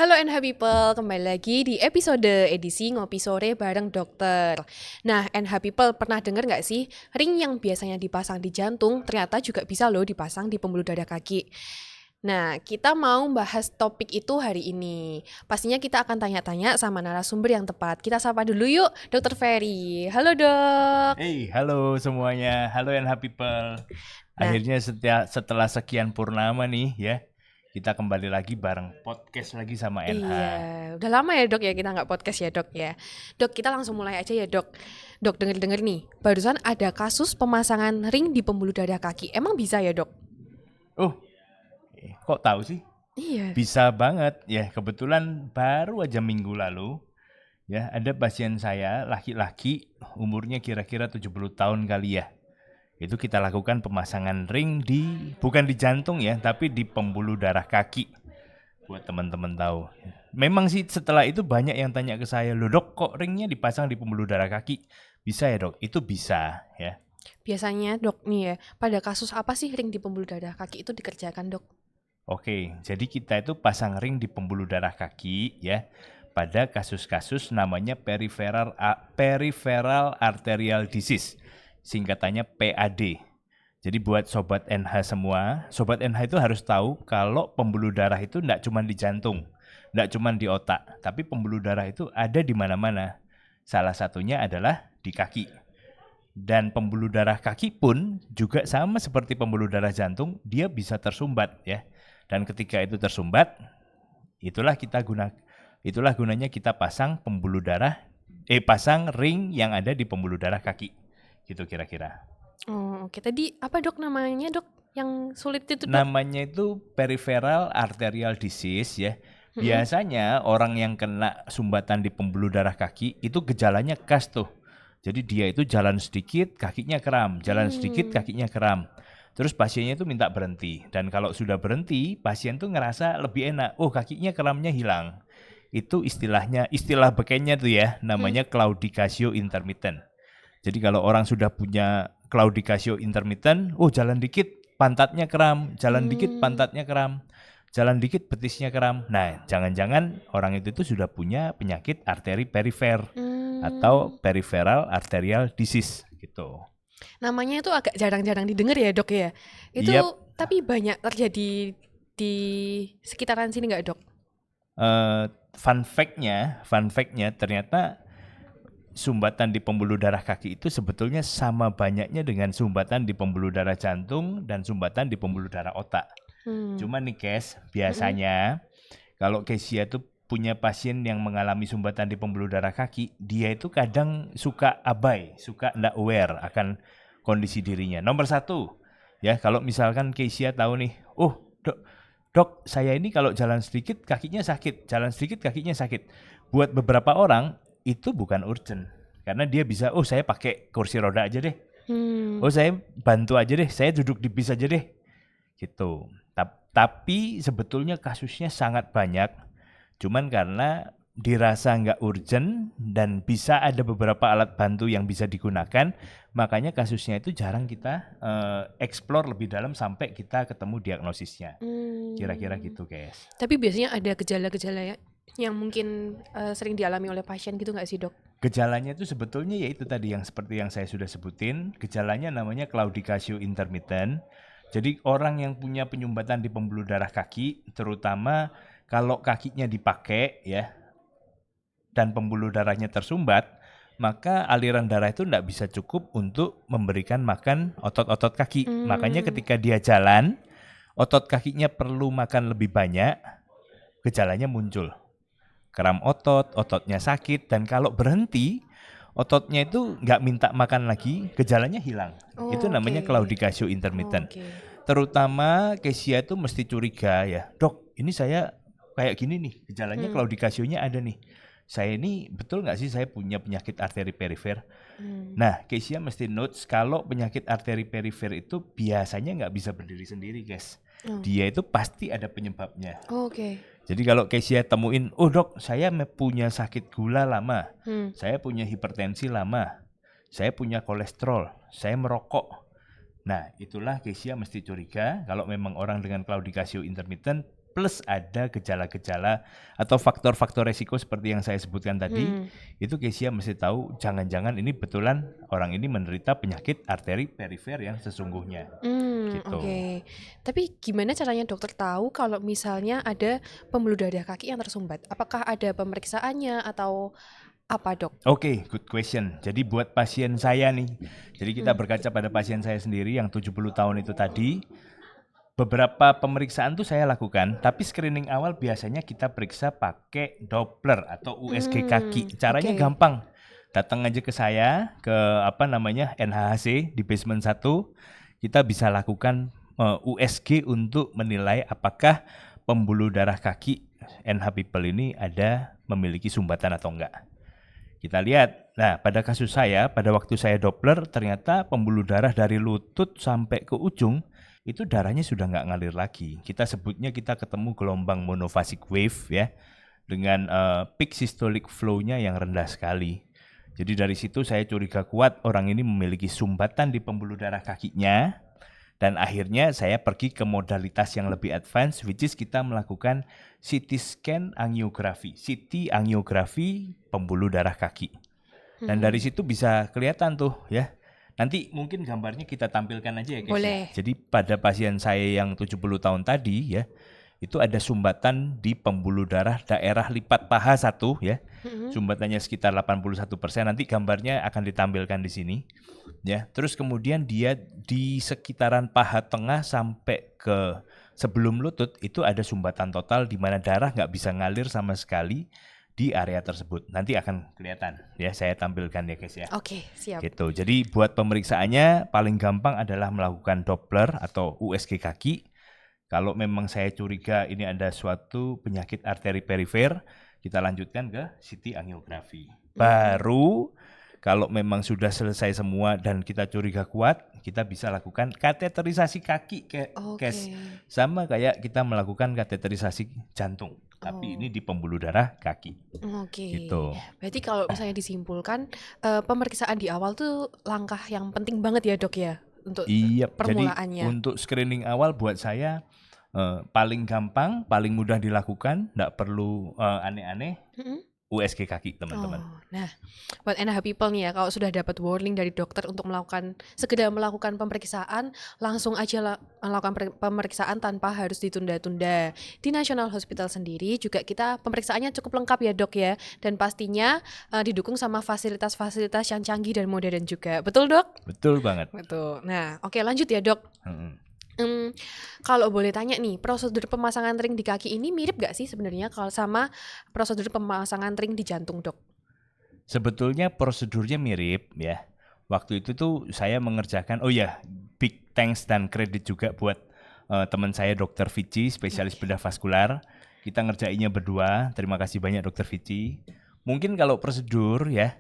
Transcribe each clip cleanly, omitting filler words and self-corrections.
Halo NH People, kembali lagi di episode edisi Ngopi Sore bareng dokter. Nah, NH People pernah dengar nggak sih, ring yang biasanya dipasang di jantung ternyata juga bisa loh dipasang di pembuluh darah kaki. Nah, kita mau bahas topik itu hari ini. Pastinya kita akan tanya-tanya sama narasumber yang tepat. Kita sapa dulu yuk, Dokter Ferry. Halo dok. Halo semuanya, halo NH People. Nah, Akhirnya setelah sekian purnama nih ya, kita kembali lagi bareng podcast lagi sama NH. iya, udah lama ya dok ya kita nggak podcast ya dok ya. Dok, kita langsung mulai aja ya dok. Dok, denger-denger nih, barusan ada kasus pemasangan ring di pembuluh darah kaki. Emang bisa ya dok? Oh, kok tahu sih? Iya. Bisa banget ya, kebetulan baru aja minggu lalu ya ada pasien saya laki-laki umurnya kira-kira 70 tahun kali ya. Itu kita lakukan pemasangan ring bukan di jantung ya, tapi di pembuluh darah kaki. Buat teman-teman tahu. Memang sih setelah itu banyak yang tanya ke saya, "Loh dok, kok ringnya dipasang di pembuluh darah kaki?" Bisa ya dok? Itu bisa ya. Biasanya dok nih ya, pada kasus apa sih ring di pembuluh darah kaki itu dikerjakan dok? Oke, jadi kita itu pasang ring di pembuluh darah kaki ya pada kasus-kasus namanya peripheral arterial disease, singkatannya PAD. Jadi buat sobat NH semua, sobat NH itu harus tahu kalau pembuluh darah itu tidak cuma di jantung, tidak cuma di otak, tapi pembuluh darah itu ada di mana-mana. Salah satunya adalah di kaki. Dan pembuluh darah kaki pun juga sama seperti pembuluh darah jantung, dia bisa tersumbat ya. Dan ketika itu tersumbat, itulah gunanya kita pasang pasang ring yang ada di pembuluh darah kaki. Gitu kira-kira. Oh, oke. Tadi apa dok namanya dok? Yang sulit itu dok? Namanya itu peripheral arterial disease ya. Mm-mm. Biasanya orang yang kena sumbatan di pembuluh darah kaki itu gejalanya khas tuh. Jadi dia itu jalan sedikit kakinya kram, jalan sedikit kakinya kram. Terus pasiennya itu minta berhenti. Dan kalau sudah berhenti, pasien tuh ngerasa lebih enak. Oh, kakinya kramnya hilang. Itu istilah bekennya tuh ya, Hmm. namanya claudicatio intermittent. Jadi kalau orang sudah punya claudicatio intermittent, oh jalan dikit pantatnya kram, jalan dikit pantatnya kram, jalan dikit betisnya kram. Nah, jangan-jangan orang itu tuh sudah punya penyakit arteri perifer Hmm. atau peripheral arterial disease gitu. Namanya itu agak jarang-jarang didengar ya dok ya. Itu Yap, tapi banyak terjadi di sekitaran sini nggak dok? fun fact-nya ternyata sumbatan di pembuluh darah kaki itu sebetulnya sama banyaknya dengan sumbatan di pembuluh darah jantung dan sumbatan di pembuluh darah otak. Hmm. Cuma nih Kes, Mm-mm. biasanya kalau Kesia tuh punya pasien yang mengalami sumbatan di pembuluh darah kaki, dia itu kadang suka abai, suka nggak aware akan kondisi dirinya. Nomor satu, ya kalau misalkan Kesia tahu nih, oh dok, saya ini kalau jalan sedikit kakinya sakit, jalan sedikit kakinya sakit. Buat beberapa orang itu bukan urgent, karena dia bisa, oh saya pakai kursi roda aja deh, Hmm. oh saya bantu aja deh, saya duduk di bis aja deh, gitu. Tapi sebetulnya kasusnya sangat banyak, cuman karena dirasa nggak urgent dan bisa ada beberapa alat bantu yang bisa digunakan, makanya kasusnya itu jarang kita explore lebih dalam sampai kita ketemu diagnosisnya. Kira-kira Hmm. gitu, guys. Tapi biasanya ada gejala-gejala ya yang mungkin sering dialami oleh pasien gitu nggak sih dok? Gejalanya itu sebetulnya yaitu tadi yang seperti yang saya sudah sebutin, gejalanya namanya claudicatio intermittent. Jadi orang yang punya penyumbatan di pembuluh darah kaki, terutama kalau kakinya dipakai ya dan pembuluh darahnya tersumbat, maka aliran darah itu tidak bisa cukup untuk memberikan makan otot-otot kaki. Makanya Hmm. ketika dia jalan, otot kakinya perlu makan lebih banyak, gejalanya muncul. Kram otot, ototnya sakit, dan kalau berhenti, ototnya itu nggak minta makan lagi, gejalanya hilang. Itu Oh, oke. namanya claudicatio Oh, intermittent. oke. Terutama Kesia itu mesti curiga ya, dok, ini saya kayak gini nih, gejalanya Hmm. claudicatio-nya ada nih. Saya ini betul nggak sih saya punya penyakit arteri perifer? Hmm. Nah, Kesia mesti notes kalau penyakit arteri perifer itu biasanya nggak bisa berdiri sendiri, guys. Oh. Dia itu pasti ada penyebabnya. Oh, oke. Jadi kalau Kesia temuin, oh dok, saya punya sakit gula lama, Hmm. saya punya hipertensi lama, saya punya kolesterol, saya merokok. Nah, itulah Kesia mesti curiga kalau memang orang dengan claudicatio intermittent plus ada gejala-gejala atau faktor-faktor resiko seperti yang saya sebutkan tadi, itu Kesia mesti tahu jangan-jangan ini betulan orang ini menderita penyakit arteri perifer yang sesungguhnya. Gitu. Oke. Tapi gimana caranya dokter tahu kalau misalnya ada pembuluh darah kaki yang tersumbat? Apakah ada pemeriksaannya atau apa, Dok? Oke, good question. Jadi buat pasien saya nih, jadi kita berkaca pada pasien saya sendiri yang 70 tahun itu tadi, beberapa pemeriksaan tuh saya lakukan, tapi screening awal biasanya kita periksa pakai Doppler atau USG kaki. Caranya Oke. gampang. Datang aja ke saya, ke NHHC di basement 1, kita bisa lakukan USG untuk menilai apakah pembuluh darah kaki NH people ini memiliki sumbatan atau enggak. Kita lihat, nah pada kasus saya, pada waktu saya Doppler, ternyata pembuluh darah dari lutut sampai ke ujung, itu darahnya sudah nggak ngalir lagi. Kita sebutnya kita ketemu gelombang monophasic wave ya, dengan peak systolic flow-nya yang rendah sekali. Jadi dari situ saya curiga kuat orang ini memiliki sumbatan di pembuluh darah kakinya, dan akhirnya saya pergi ke modalitas yang lebih advance, which is kita melakukan CT scan angiografi, CT angiografi pembuluh darah kaki. Dan dari situ bisa kelihatan tuh ya. Nanti mungkin gambarnya kita tampilkan aja ya guys. Boleh. Jadi pada pasien saya yang 70 tahun tadi ya, itu ada sumbatan di pembuluh darah daerah lipat paha 1 ya. Sumbatannya sekitar 81%. Nanti gambarnya akan ditampilkan di sini. Ya, terus kemudian dia di sekitaran paha tengah sampai ke sebelum lutut itu ada sumbatan total di mana darah nggak bisa ngalir sama sekali di area tersebut. Nanti akan kelihatan ya, saya tampilkan ya guys ya. Oke, siap. Gitu. Jadi buat pemeriksaannya paling gampang adalah melakukan Doppler atau USG kaki. Kalau memang saya curiga ini ada suatu penyakit arteri perifer, kita lanjutkan ke CT angiografi. Baru kalau memang sudah selesai semua dan kita curiga kuat, kita bisa lakukan kateterisasi kaki Kes. Sama kayak kita melakukan kateterisasi jantung, tapi ini di pembuluh darah kaki. Oke. Gitu. Berarti kalau misalnya disimpulkan, pemeriksaan di awal tuh langkah yang penting banget ya, Dok ya, untuk Iya, permulaannya. jadi untuk screening awal buat saya paling gampang, paling mudah dilakukan, nggak perlu aneh-aneh. USG kaki teman-teman. Nah, buat NH people nih ya, kalau sudah dapat warning dari dokter untuk segera melakukan pemeriksaan, langsung aja melakukan pemeriksaan tanpa harus ditunda-tunda. Di National Hospital sendiri juga kita pemeriksaannya cukup lengkap ya, Dok ya, dan pastinya didukung sama fasilitas-fasilitas yang canggih dan modern juga. Betul, Dok? Betul banget. Betul. Nah, oke lanjut ya, Dok. Kalau boleh tanya nih, prosedur pemasangan ring di kaki ini mirip gak sih sebenarnya kalau sama prosedur pemasangan ring di jantung, Dok? Sebetulnya prosedurnya mirip ya. Waktu itu tuh saya mengerjakan, big thanks dan kredit juga buat teman saya Dr. Vici, spesialis bedah vaskular. Kita ngerjainnya berdua, terima kasih banyak Dr. Vici. Mungkin kalau prosedur ya,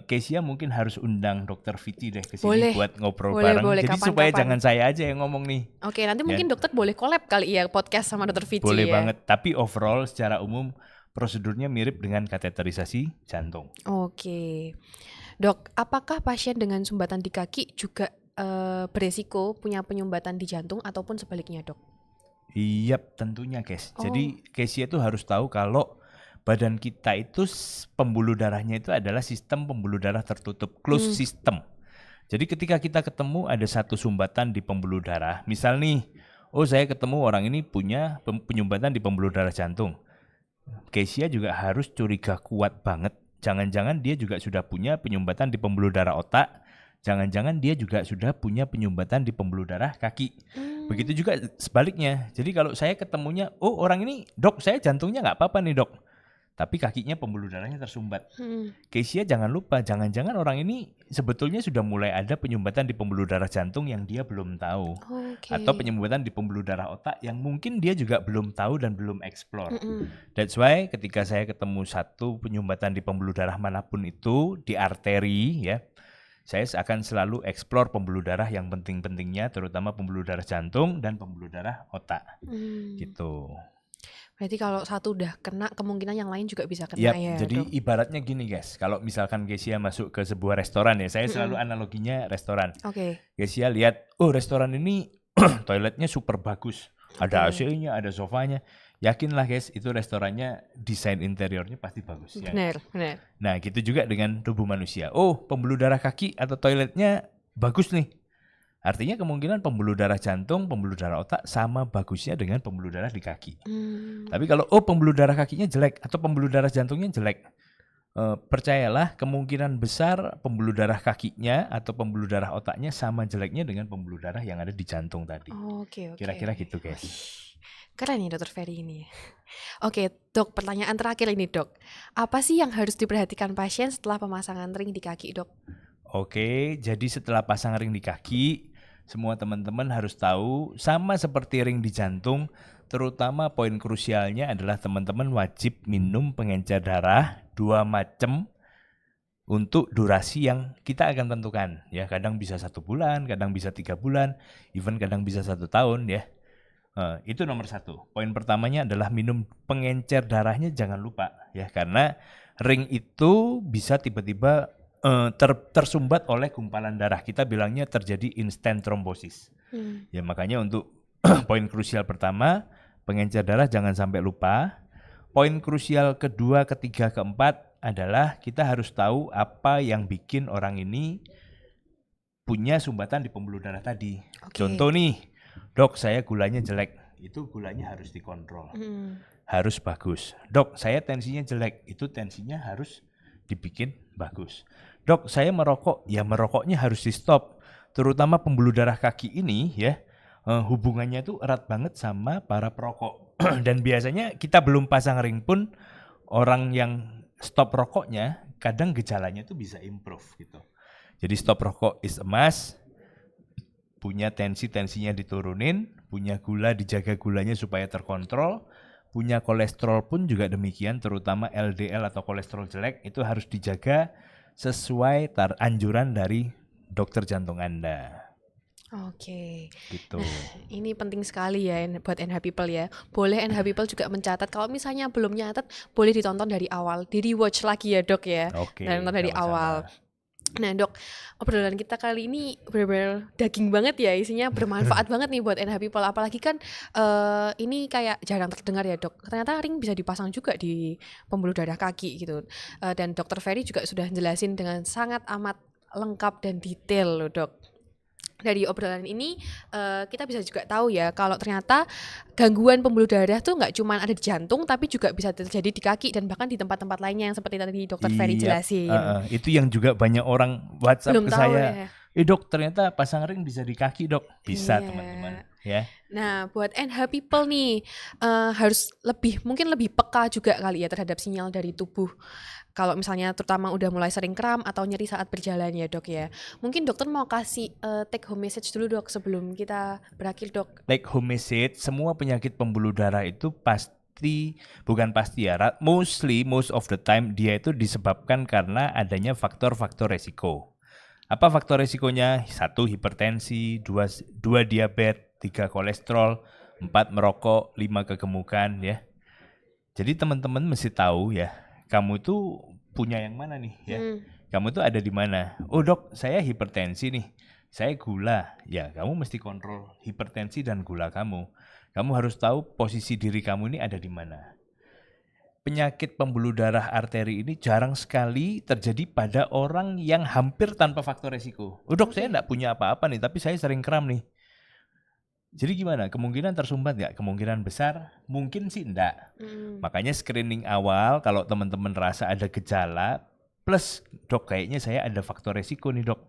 Kesia mungkin harus undang Dr. Vici deh ke sini buat ngobrol bareng. Jadi kapan-kapan. supaya jangan saya aja yang ngomong nih. Oke, nanti mungkin dokter boleh collab kali ya podcast sama Dr. Vici Boleh ya. banget, tapi overall secara umum prosedurnya mirip dengan kateterisasi jantung. Oke. Dok, apakah pasien dengan sumbatan di kaki juga beresiko punya penyumbatan di jantung ataupun sebaliknya, Dok? Iya, tentunya, guys. Jadi Kesia itu harus tahu kalau badan kita itu pembuluh darahnya itu adalah sistem pembuluh darah tertutup, closed system. Jadi ketika kita ketemu ada satu sumbatan di pembuluh darah, misal nih, saya ketemu orang ini punya penyumbatan di pembuluh darah jantung. Kesia juga harus curiga kuat banget. Jangan-jangan dia juga sudah punya penyumbatan di pembuluh darah otak. Jangan-jangan dia juga sudah punya penyumbatan di pembuluh darah kaki. Begitu juga sebaliknya. Jadi kalau saya ketemunya, orang ini, Dok, saya jantungnya nggak apa-apa nih, Dok. Tapi kakinya pembuluh darahnya tersumbat. Kesia jangan lupa, jangan-jangan orang ini sebetulnya sudah mulai ada penyumbatan di pembuluh darah jantung yang dia belum tahu. Atau penyumbatan di pembuluh darah otak yang mungkin dia juga belum tahu dan belum explore. That's why ketika saya ketemu satu penyumbatan di pembuluh darah manapun itu, di arteri ya, saya akan selalu explore pembuluh darah yang penting-pentingnya, terutama pembuluh darah jantung dan pembuluh darah otak. Gitu. Berarti kalau satu udah kena, kemungkinan yang lain juga bisa kena ya, jadi Dok? ibaratnya gini guys, kalau misalkan Kesia masuk ke sebuah restoran ya, saya selalu analoginya restoran. Oke. Kesia lihat, restoran ini toiletnya super bagus, Ada Oke. AC-nya, ada sofanya. Yakinlah guys, itu restorannya desain interiornya pasti bagus ya. Benar, benar. Nah, gitu juga dengan tubuh manusia. Oh, pembuluh darah kaki atau toiletnya bagus nih. Artinya kemungkinan pembuluh darah jantung, pembuluh darah otak sama bagusnya dengan pembuluh darah di kaki. Tapi kalau pembuluh darah kakinya jelek atau pembuluh darah jantungnya jelek, percayalah kemungkinan besar pembuluh darah kakinya atau pembuluh darah otaknya sama jeleknya dengan pembuluh darah yang ada di jantung tadi. Oke, oke. Kira-kira gitu guys. Wih, keren ya Dokter Ferry ini. Oke, Dok, pertanyaan terakhir ini, Dok. Apa sih yang harus diperhatikan pasien setelah pemasangan ring di kaki, Dok? Oke, jadi setelah pasang ring di kaki, semua teman-teman harus tahu sama seperti ring di jantung, terutama poin krusialnya adalah teman-teman wajib minum pengencer darah 2 macam untuk durasi yang kita akan tentukan. Ya, kadang bisa 1 bulan, kadang bisa 3 bulan, even kadang bisa 1 tahun ya. Itu nomor 1. Poin pertamanya adalah minum pengencer darahnya jangan lupa ya, karena ring itu bisa tiba-tiba tersumbat oleh gumpalan darah. Kita bilangnya terjadi instant thrombosis. Ya makanya untuk poin krusial pertama, pengencer darah jangan sampai lupa. Poin krusial kedua, ketiga, keempat adalah kita harus tahu apa yang bikin orang ini punya sumbatan di pembuluh darah tadi. Oke. Contoh nih, dok saya gulanya jelek, itu gulanya harus dikontrol, harus bagus. Dok saya tensinya jelek, itu tensinya harus dibikin bagus. Dok saya merokok, ya merokoknya harus di stop. Terutama pembuluh darah kaki ini ya, hubungannya tuh erat banget sama para perokok. Dan biasanya kita belum pasang ring pun orang yang stop rokoknya kadang gejalanya tuh bisa improve gitu. Jadi stop rokok is a must. Punya tensinya diturunin, punya gula dijaga gulanya supaya terkontrol, punya kolesterol pun juga demikian, terutama LDL atau kolesterol jelek itu harus dijaga sesuai anjuran dari dokter jantung Anda. Oke. Gitu. Ini penting sekali ya buat NH People ya. Boleh NH People juga mencatat, kalau misalnya belum nyatat, boleh ditonton dari awal, di rewatch lagi ya dok ya. Oke, Dan nonton dari sama-sama. awal. Nah dok, obrolan kita kali ini benar-benar daging banget ya, isinya bermanfaat banget nih buat NH People. Apalagi kan ini kayak jarang terdengar ya dok, ternyata ring bisa dipasang juga di pembuluh darah kaki gitu. Dan dokter Ferry juga sudah jelasin dengan sangat amat lengkap dan detail loh dok. Dari obrolan ini kita bisa juga tahu ya kalau ternyata gangguan pembuluh darah tuh nggak cuma ada di jantung, tapi juga bisa terjadi di kaki dan bahkan di tempat-tempat lainnya yang seperti tadi dokter Ferry jelasin. Itu yang juga banyak orang WhatsApp Belum ke tahu saya. ya. Dok ternyata pasang ring bisa di kaki dok. Bisa Iya. teman-teman ya. Nah buat NH People nih harus mungkin lebih peka juga kali ya terhadap sinyal dari tubuh. Kalau misalnya terutama udah mulai sering kram atau nyeri saat berjalan ya dok ya. Mungkin dokter mau kasih take home message dulu dok sebelum kita berakhir dok. Take home message, semua penyakit pembuluh darah itu most of the time dia itu disebabkan karena adanya faktor-faktor resiko. Apa faktor resikonya? 1 hipertensi, 2 diabetes, 3 kolesterol, 4 merokok, 5 kegemukan ya. Jadi teman-teman mesti tahu ya, kamu itu punya yang mana nih ya? Kamu itu ada di mana? Oh dok, saya hipertensi nih, saya gula. Ya kamu mesti kontrol hipertensi dan gula kamu. Kamu harus tahu posisi diri kamu ini ada di mana. Penyakit pembuluh darah arteri ini jarang sekali terjadi pada orang yang hampir tanpa faktor resiko. Oh dok, saya enggak punya apa-apa nih, tapi saya sering kram nih. Jadi gimana? Kemungkinan tersumbat nggak? Kemungkinan besar? Mungkin sih enggak. Makanya screening awal kalau teman-teman rasa ada gejala, plus dok kayaknya saya ada faktor resiko nih dok.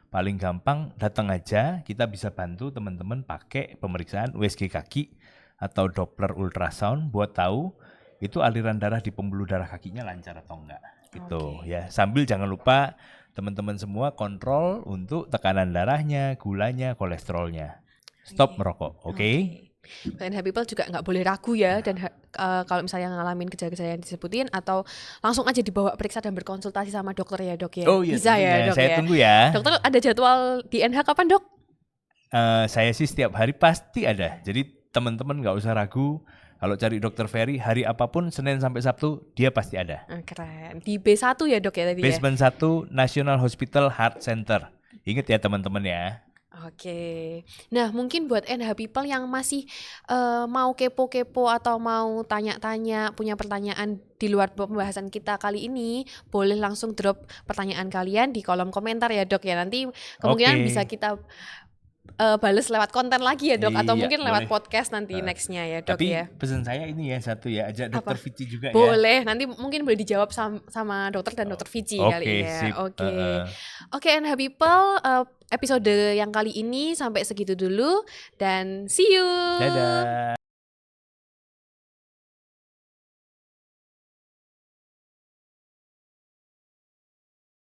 Paling gampang datang aja, kita bisa bantu teman-teman pakai pemeriksaan USG kaki atau Doppler ultrasound buat tahu itu aliran darah di pembuluh darah kakinya lancar atau enggak. Gitu ya. Sambil jangan lupa teman-teman semua kontrol untuk tekanan darahnya, gulanya, kolesterolnya. Stop merokok, oke? Dan NH People juga nggak boleh ragu ya, dan kalau misalnya ngalamin gejala-gejala yang disebutin atau langsung aja dibawa periksa dan berkonsultasi sama dokter ya dok ya. Oh iya, bisa ya dok saya ya. tunggu ya. Dokter ada jadwal di NH kapan dok? Saya sih setiap hari pasti ada, jadi teman-teman nggak usah ragu. Kalau cari dokter Ferry hari apapun Senin sampai Sabtu dia pasti ada. Keren. Di B1 ya dok ya tadi Basement 1 National Hospital Heart Center. Ingat ya teman-teman ya. Oke. Nah, mungkin buat NH people yang masih mau kepo-kepo atau mau tanya-tanya, punya pertanyaan di luar pembahasan kita kali ini, boleh langsung drop pertanyaan kalian di kolom komentar ya, Dok ya. Nanti kemungkinan bisa Oke. kita bales lewat konten lagi ya, Dok, atau Iya, mungkin lewat boleh. podcast nanti Heeh. nextnya ya, Dok Tapi ya. pesan saya ini ya satu ya, ajak dokter Apa? Vici juga ya. Boleh, nanti mungkin boleh dijawab sama dokter dan dokter Vici kali Oke, ya. sip. Oke. Oke, NH people, episode yang kali ini sampai segitu dulu dan see you. Dadah.